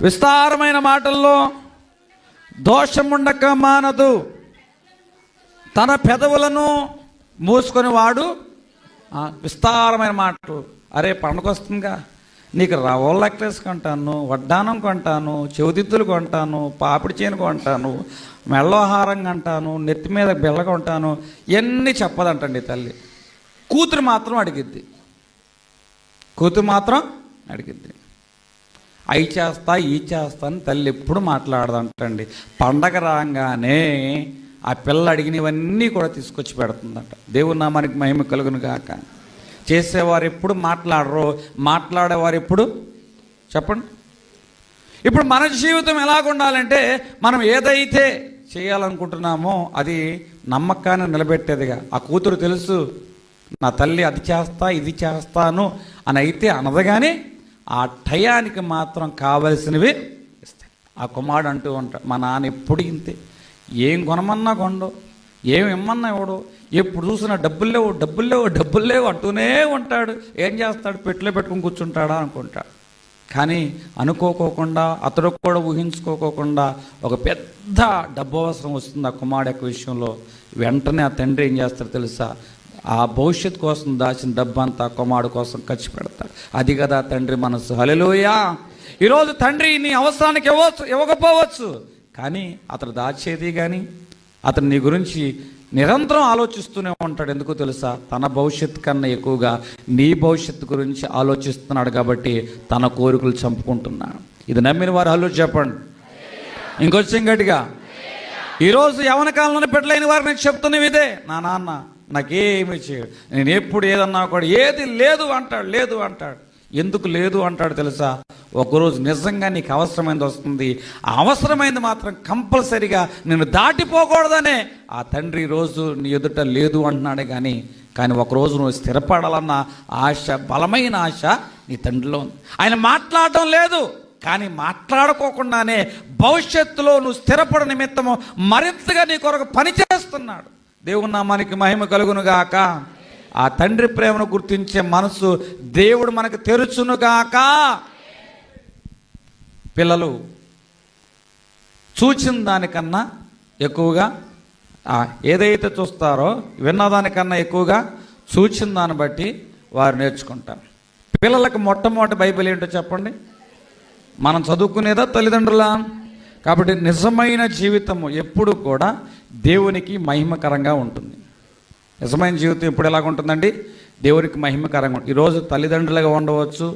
విస్తారమైన మాటల్లో దోషముండక మానదు. తన పెదవులను మూసుకొని వాడు విస్తారమైన మాటలు. అరే పండుగ వస్తుందిగా, నీకు రవ్వల నెక్లెస్ కొంటాను, వడ్డానం కొంటాను, చెవిదిద్దులు కొంటాను, పాపిడి చేను కొంటాను, మెళ్ళోహారం కొంటాను, నెత్తి మీద బిళ్ళ కొంటాను, ఇవన్నీ చెప్పదంటండి తల్లి. కూతురు మాత్రం అడిగిద్ది. అవి చేస్తా ఈ చేస్తా అని తల్లి ఎప్పుడు మాట్లాడదంటండి. పండగ రాగానే ఆ పిల్ల అడిగినవన్నీ కూడా తీసుకొచ్చి పెడుతుందంట. దేవుని నామానికి మహిమ కలుగును గాక. చేసేవారు ఎప్పుడు మాట్లాడరు, మాట్లాడేవారు ఎప్పుడు చెప్పండి. ఇప్పుడు మన జీవితం ఎలాగుండాలంటే, మనం ఏదైతే చేయాలనుకుంటున్నామో అది నమ్మకాన్ని నిలబెట్టేదిగా. ఆ కూతురు తెలుసు, నా తల్లి అది చేస్తా ఇది చేస్తాను అని అయితే అనదు, కానీ ఆ టయానికి మాత్రం కావలసినవి ఇస్తాయి. ఆ కుమారుడు అంటూ ఉంటాడు, మా నాన్న ఎప్పుడు ఇంతే, ఏం కొనమన్నా కొండవు, ఏం ఇమ్మన్నా ఇవ్వడు, ఎప్పుడు చూసినా డబ్బులు లేవు అంటూనే ఉంటాడు. ఏం చేస్తాడు, పెట్టిలో పెట్టుకుని కూర్చుంటాడా అనుకుంటాడు. కానీ అనుకోకోకుండా, అతడు కూడా ఊహించుకోకుండా ఒక పెద్ద డబ్బు అవసరం వస్తుంది ఆ కుమారుడు యొక్క విషయంలో. వెంటనే ఆ తండ్రి ఏం చేస్తాడు తెలుసా, ఆ భవిష్యత్తు కోసం దాచిన డబ్బు అంతా కుమారుడు కోసం ఖర్చు పెడతాడు. అది కదా తండ్రి మనసు. హల్లెలూయా. ఈరోజు తండ్రి నీ అవసరానికి ఇవ్వకపోవచ్చు, కానీ అతను దాచేది కానీ అతను నీ గురించి నిరంతరం ఆలోచిస్తూనే ఉంటాడు. ఎందుకు తెలుసా, తన భవిష్యత్తు కన్నా ఎక్కువగా నీ భవిష్యత్తు గురించి ఆలోచిస్తున్నాడు కాబట్టి తన కోరికలు చంపుకుంటున్నాడు. ఇది నమ్మిన వారు హల్లు చెప్పండి. ఇంకొంచెం గట్టిగా. ఈరోజు యవన కాలంలోనే పెట్టలేని వారు నేను చెప్తున్నవి ఇదే, నా నాన్న నాకేమి చేయడు, నేను ఎప్పుడు ఏదన్నా కూడా ఏది లేదు అంటాడు. ఎందుకు లేదు అంటాడు తెలుసా, ఒకరోజు నిజంగా నీకు అవసరమైనది వస్తుంది, ఆ అవసరమైనది మాత్రం కంపల్సరిగా నేను దాటిపోకూడదనే ఆ తండ్రి రోజు నీ ఎదుట లేదు అంటున్నాడే కానీ ఒకరోజు నువ్వు స్థిరపడాలన్న ఆశ, బలమైన ఆశ నీ తండ్రిలో ఉంది. ఆయన మాట్లాడటం లేదు, కానీ మాట్లాడుకోకుండానే భవిష్యత్తులో నువ్వు స్థిరపడ నిమిత్తము మరింతగా నీ కొరకు పనిచేస్తున్నాడు. దేవుని నామానికి మహిమ కలుగునుగాక. ఆ తండ్రి ప్రేమను గుర్తించే మనసు దేవుడు మనకు తెరుచునుగాక. పిల్లలు చూచిన దానికన్నా ఎక్కువగా ఏదైతే చూస్తారో, విన్నదానికన్నా ఎక్కువగా చూచిన దాన్ని బట్టి వారు నేర్చుకుంటారు. పిల్లలకు మొట్టమొదటి బైబిల్ ఏంటో చెప్పండి, మనం చదువుకునేదా తల్లిదండ్రులా? కాబట్టి నిజమైన జీవితము ఎప్పుడు కూడా దేవునికి మహిమకరంగా ఉంటుంది. నిజమైన జీవితం ఎప్పుడు ఎలాగుంటుందండి, దేవునికి మహిమకరంగా. ఈరోజు తల్లిదండ్రులుగా ఉండవచ్చు,